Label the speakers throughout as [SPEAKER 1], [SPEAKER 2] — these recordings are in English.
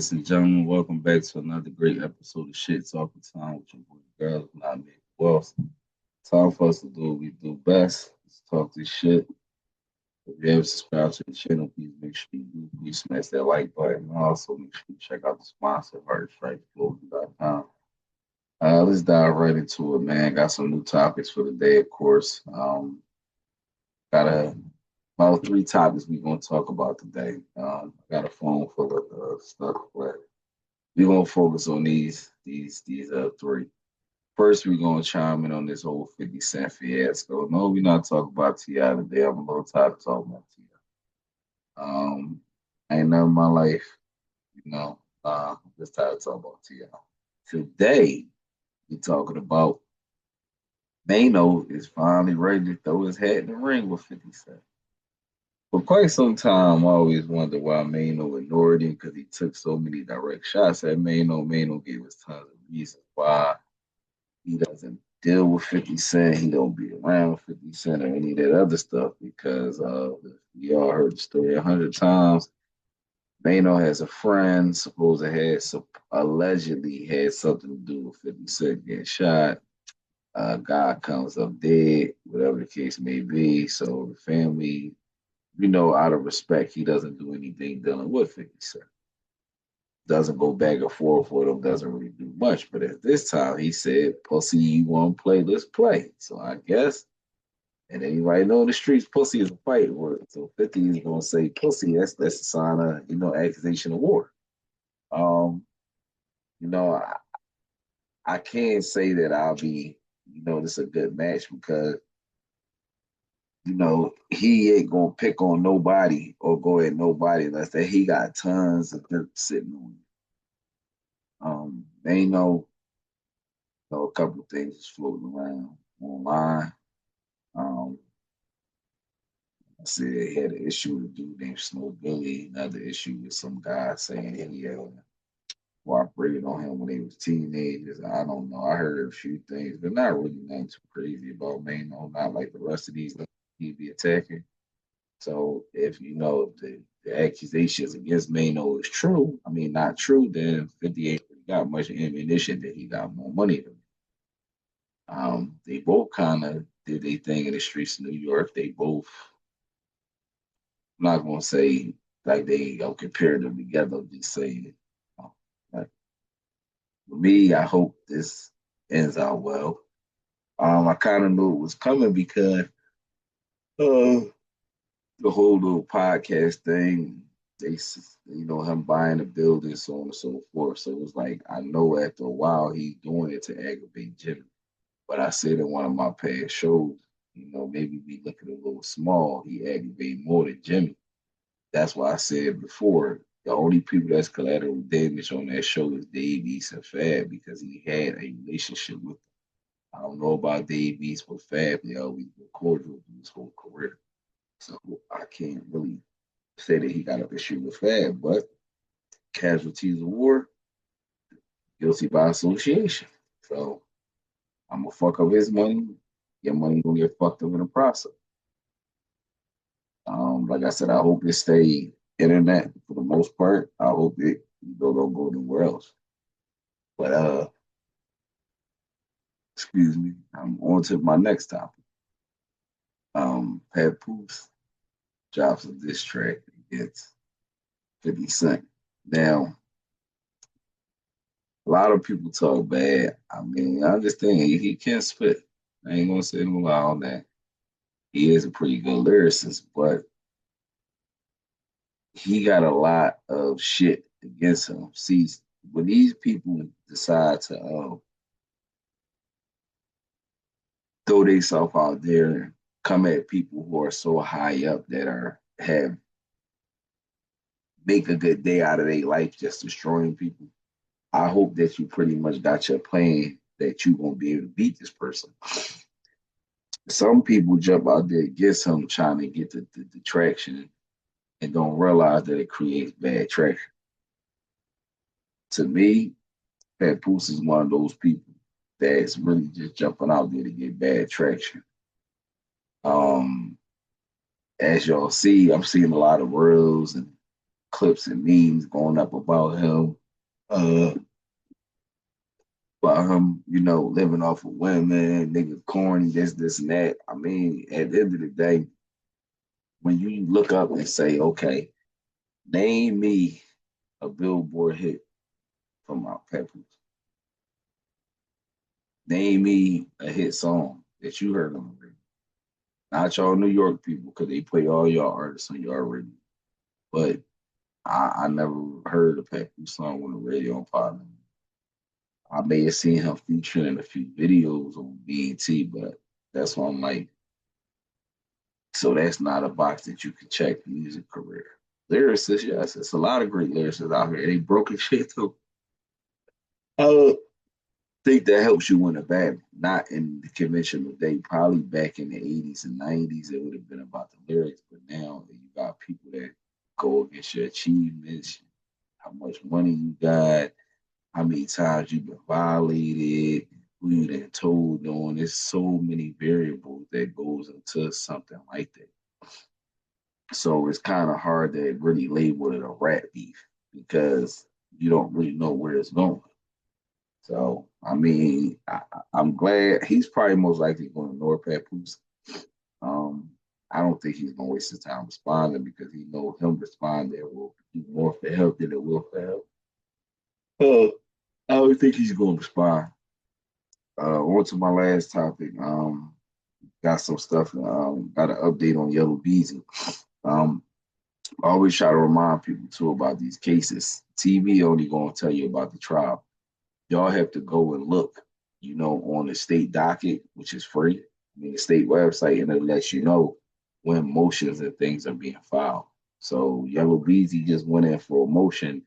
[SPEAKER 1] ladies and gentlemen. Welcome back to another great episode of Shyt Talkin Time with your boy girls, not me. Well, time for us to do what we do best. Let's talk this shit. If you haven't subscribed to the channel, please make sure you do. Please smash that like button. And also make sure you check out the sponsor, HeartStrikeClothing.com. Let's dive right into it, man. Got some new topics for the day, of course. Got about three topics we're gonna talk about today. I got a phone full of stuff, but we're gonna focus on these three. First, we're gonna chime in on this whole 50 Cent fiasco. No, we're not talking about T.I. today. I'm a little tired of talking about T.I. Ain't never in my life, you know. Just tired of talking about T.I. Today, we're talking about Maino is finally ready to throw his hat in the ring with 50 Cent. For quite some time, I always wondered why Maino ignored him because he took so many direct shots at Maino. Maino gave us tons of reasons why he doesn't deal with 50 Cent. He don't be around 50 Cent or any of that other stuff because we all heard the story 100 times. Maino has a friend supposed to have allegedly had something to do with 50 Cent getting shot. Guy comes up dead, whatever the case may be. So the family, out of respect, he doesn't do anything dealing with 50 Cent. Doesn't go back and forth with him, doesn't really do much. But at this time, he said, Pussy, you want to play? Let's play. So I guess, and anybody know in the streets, pussy is a fight word. So 50 is going to say pussy, that's a sign of, accusation of war. Um, you know, I, I can't say that I'll be, this is a good match because he ain't gonna pick on nobody or go at nobody unless that he got tons of dirt sitting on him. They know a couple of things is floating around online. Um, I see they had an issue with a dude named Snow Billy, another issue with some guy saying he cooperated on him when they was teenagers. I don't know. I heard a few things, but not really nothing too crazy about Mano, not like the rest of these he be attacking. So if the accusations against Mano is true, I mean not true, then 58 got much ammunition that he got more money than me. They both kind of did their thing in the streets of New York. They both, I'm not gonna say like they compare them together. I'm just saying, like, for me, I hope this ends out well. I kind of knew it was coming because uh, the whole little podcast thing, they, him buying a building, so on and so forth. So it was like, I know after a while he's doing it to aggravate Jimmy. But I said in one of my past shows, maybe we look at a little small, he aggravated more than Jimmy. That's why I said before, the only people that's collateral damage on that show is Dave East and Fab because he had a relationship with them. I don't know about Dave East, but Fab, they always been cordial through his whole career. So I can't really say that he got an issue with Fab, but casualties of war, guilty by association. So I'm gonna fuck up his money. Your money gonna get fucked up in the process. Like I said, I hope it stay internet for the most part. I hope it don't go anywhere else. But excuse me, I'm on to my next topic. Papoose drops a diss track against 50 Cent. Now, a lot of people talk bad. I mean, I understand he can spit. I ain't gonna say no lie on that. He is a pretty good lyricist, but he got a lot of shit against him. See, when these people decide to throw themselves out there and come at people who are so high up that have make a good day out of their life just destroying people. I hope that you pretty much got your plan that you won't be able to beat this person. Some people jump out there against him trying to get the traction and don't realize that it creates bad traction. To me, Papoose is one of those people that's really just jumping out there to get bad traction. Um, as y'all see, I'm seeing a lot of reels and clips and memes going up uh, about him, living off of women, nigga corny, this, and that. I mean, at the end of the day, when you look up and say, okay, name me a Billboard hit from Mount Papoose. Name me a hit song that you heard on the radio. Not y'all New York people, because they play all y'all artists on your radio. But I never heard a Papoose song on the radio on Partner. I may have seen him featuring in a few videos on BET, but that's why I'm like, so that's not a box that you can check music career. Lyricists, yes, it's a lot of great lyricists out here. They broken shit too. I think that helps you win a battle. Not in the conventional day. Probably back in the 80s and 90s, it would have been about the lyrics. But now you got people that go against your achievements, how much money you got, how many times you've been violated, who you done told on. There's so many variables that goes into something like that. So it's kind of hard to really label it a rat beef because you don't really know where it's going. So I mean, I'm glad he's probably most likely going to ignore Papoose. Um, I don't think he's going to waste his time responding because he know him responding will be more for help than it will for help. I don't think he's going to respond. On to my last topic. Got some stuff. Got an update on Yella Beezy. Um, I always try to remind people too about these cases. TV only going to tell you about the trial. Y'all have to go and look, on the state docket, which is free. I mean, the state website, and it lets you know when motions and things are being filed. So Yellow Beezy just went in for a motion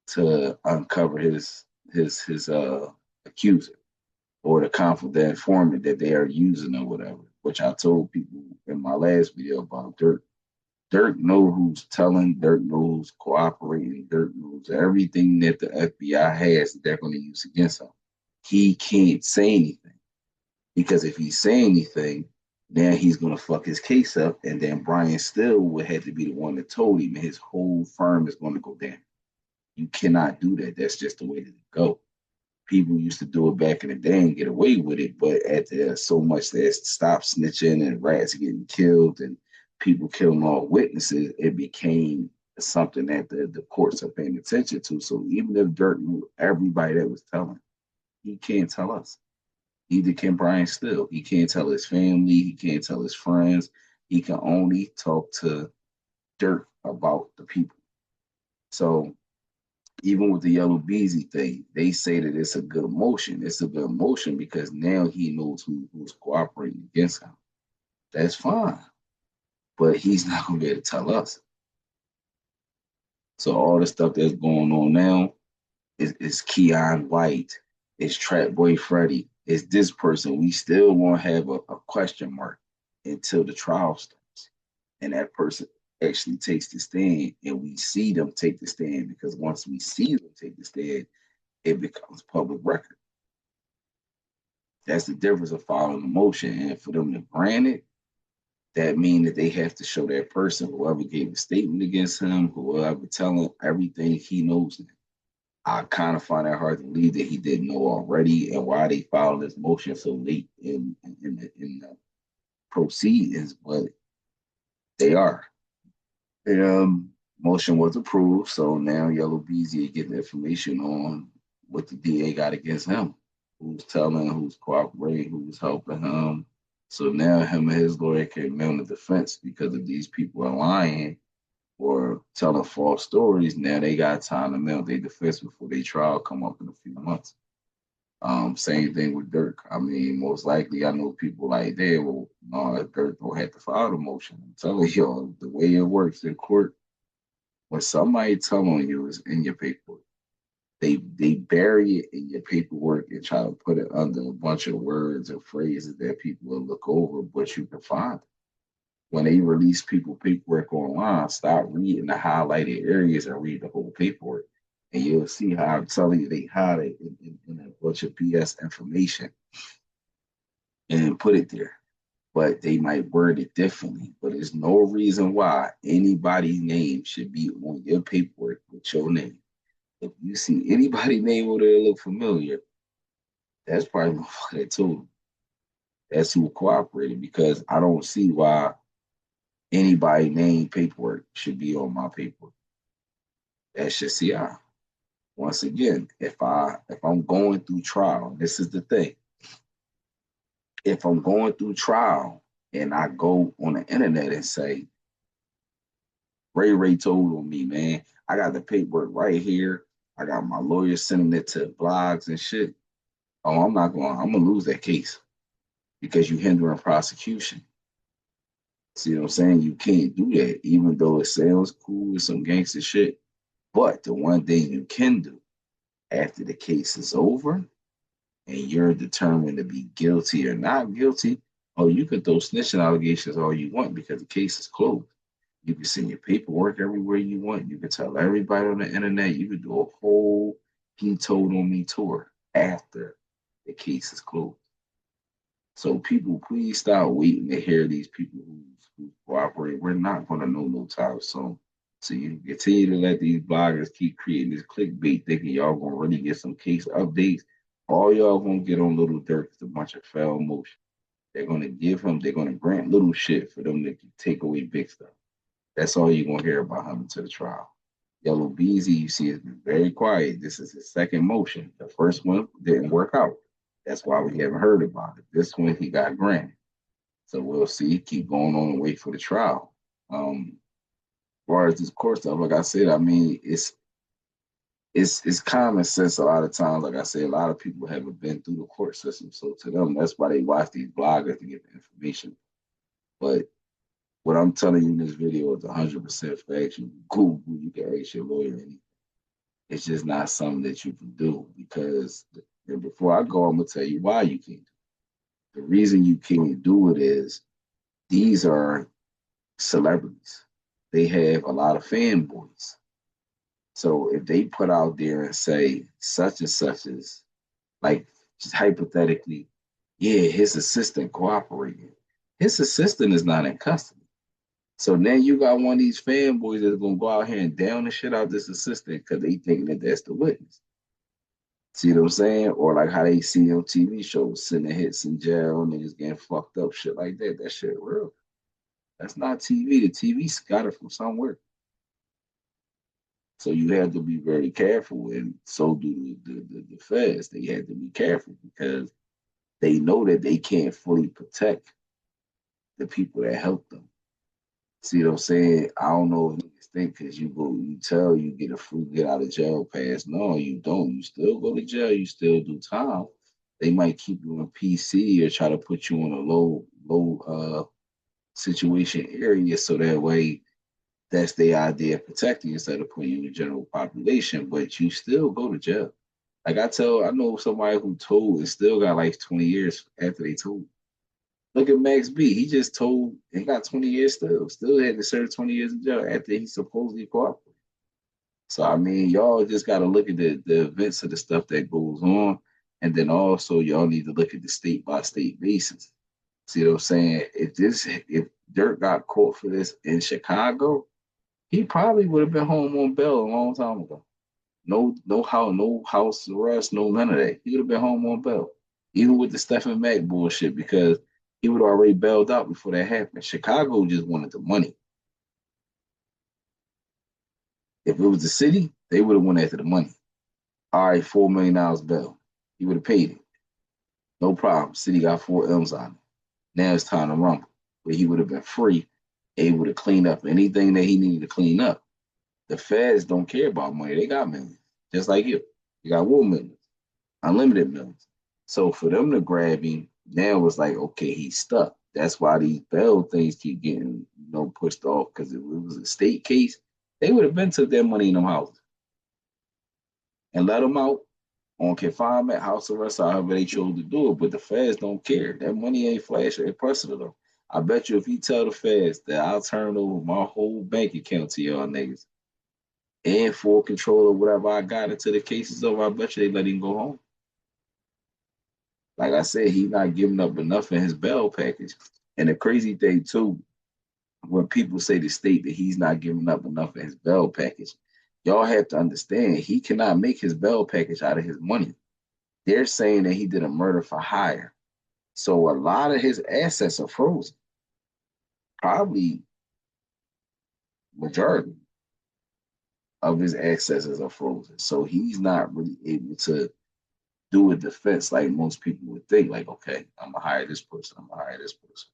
[SPEAKER 1] to uncover his accuser or the informant that they are using or whatever, which I told people in my last video about Dirk. Dirk knows who's telling, Dirk knows who's cooperating, Dirk knows everything that the FBI has that they're going to use against him. He can't say anything because if he say anything, then he's going to fuck his case up, and then Brian Still would have to be the one that told him, and his whole firm is going to go down. You cannot do that. That's just the way to go. People used to do it back in the day and get away with it, but at the so much that stop snitching and rats getting killed and people killing all witnesses, it became something that the courts are paying attention to. So even if Dirk knew everybody that was telling, he can't tell us. Neither can Brian Still. He can't tell his family. He can't tell his friends. He can only talk to Dirk about the people. So even with the Yellow Beezy thing, they say that it's a good motion. It's a good motion because now he knows who's cooperating against him. That's fine, but he's not gonna be able to tell us. So all the stuff that's going on now is Keon White, is Trap Boy Freddy, is this person. We still won't have a question mark until the trial starts, and that person actually takes the stand, and we see them take the stand because once we see them take the stand, it becomes public record. That's the difference of following the motion. And for them to grant it, that means that they have to show that person, whoever gave a statement against him, whoever telling everything he knows now. I kind of find it hard to believe that he didn't know already and why they filed this motion so late in the proceedings, but they are. Motion was approved, so now Yellow Beezy get the information on what the DA got against him, who's telling, who's cooperating, who's helping him. So now him and his lawyer can mount a defense because if these people are lying or telling false stories, now they got time to mount their defense before their trial come up in a few months. Same thing with Dirk. I mean, most likely, I know people like that. Well, no, Dirk don't have to file the motion. I'm telling y'all, the way it works in court, when somebody telling you is in your paperwork, they bury it in your paperwork and try to put it under a bunch of words and phrases that people will look over, but you can find it. When they release people paperwork online, stop reading the highlighted areas and read the whole paperwork. And you'll see how I'm telling you they hide it in a bunch of BS information and put it there. but they might word it differently. But there's no reason why anybody's name should be on your paperwork with your name. If you see anybody's name over there look familiar, that's probably the motherfucker that told them. That's who cooperated because I don't see why anybody name paperwork should be on my paperwork. That's just CI. Once again, if I'm going through trial, this is the thing. If I'm going through trial and I go on the internet and say, Ray told on me, man, I got the paperwork right here. I got my lawyer sending it to blogs and shit. Oh, I'm gonna lose that case because you hindering prosecution. See what I'm saying? You can't do that, even though it sounds cool with some gangster shit. But the one thing you can do after the case is over and you're determined to be guilty or not guilty, oh, you can throw snitching allegations all you want because the case is closed. You can send your paperwork everywhere you want. You can tell everybody on the internet. You can do a whole he told on me tour after the case is closed. So people, please stop waiting to hear these people who cooperate. We're not going to know no time soon. So you continue to let these bloggers keep creating this clickbait, thinking y'all gonna really get some case updates. All y'all gonna get on Little Dirk is a bunch of foul motion. They're gonna grant little shit for them to take away big stuff. That's all you're gonna hear about him until the trial. Yella Beezy, you see, has been very quiet. This is his second motion. The first one didn't work out. That's why we haven't heard about it. This one he got granted. So we'll see. Keep going on and wait for the trial. As far as this court stuff, like I said, I mean, it's common sense a lot of times. Like I said, a lot of people haven't been through the court system. So to them, that's why they watch these bloggers to get the information. But what I'm telling you in this video is 100% fact. You Google, you can ask your lawyer anything. It's just not something that you can do because, and before I go, I'm gonna tell you why you can't. The reason you can't do it is these are celebrities. They have a lot of fanboys. So if they put out there and say such and such is like just hypothetically, yeah, his assistant cooperated. His assistant is not in custody. So now you got one of these fanboys that's gonna go out here and down the shit out this assistant because they think that that's the witness. See what I'm saying? Or like how they see on TV shows, sending hits in jail, niggas getting fucked up, shit like that. That shit real. That's not TV. The TV's got it from somewhere. So you have to be very careful, and so do the feds. They have to be careful because they know that they can't fully protect the people that help them. See what I'm saying? I don't know if niggas think because you tell you get a free get out of jail pass. No, you don't. You still go to jail. You still do time. They might keep you in PC or try to put you in a low situation area so that way that's the idea of protecting you instead of putting you in the general population. But you still go to jail. Like I know somebody who told and still got like 20 years after they told. Look at Max B. He just told he got 20 years still. Still had to serve 20 years in jail after he supposedly cooperated. So I mean, y'all just gotta look at the events of the stuff that goes on. And then also y'all need to look at the state by state basis. See what I'm saying? If Dirk got caught for this in Chicago, he probably would have been home on bail a long time ago. No house arrest, no none of that. He would have been home on bail, even with the Stephen Mack bullshit, because he would already bailed out before that happened. Chicago just wanted the money. If it was the city, they would have went after the money. All right, $4 million bail. He would have paid it. No problem. City got 4 M's on it. Now it's time to rumble. But he would have been free, able to clean up anything that he needed to clean up. The feds don't care about money. They got millions, just like you. You got war millions, unlimited millions. So for them to grab him, now it's like, okay, he's stuck. That's why these bail things keep getting, pushed off. Because if it was a state case, they would have been took their money in them houses and let them out on confinement, house arrest, however they chose to do it. But the feds don't care. That money ain't flash or personal though. I bet you if he tell the feds that I'll turn over my whole bank account to y'all niggas and full control of whatever I got until the case is over, I bet you they let him go home. Like I said, he's not giving up enough in his bail package. And the crazy thing too, when people say the state that he's not giving up enough of his bail package, y'all have to understand he cannot make his bail package out of his money. They're saying that he did a murder for hire. So a lot of his assets are frozen. Probably majority of his assets are frozen. So he's not really able to do a defense like most people would think. Like, okay, I'm gonna hire this person. I'm gonna hire this person.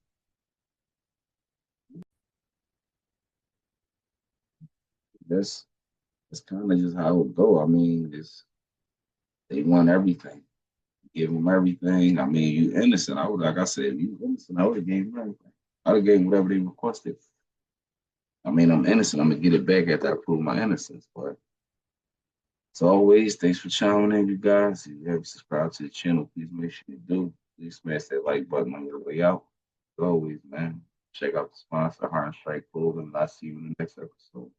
[SPEAKER 1] That's kind of just how it go. I mean, they want everything. Give him everything. I mean, you innocent. I would, like I said, you innocent. I would have gave him everything. I'd have gave him whatever they requested. I mean, I'm innocent. I'm gonna get it back after I prove my innocence. But as always, thanks for chiming in, you guys. If you haven't subscribed to the channel, please make sure you do. Please smash that like button on your way out. As always, man, check out the sponsor, Heart and Strike Clothing, and I'll see you in the next episode.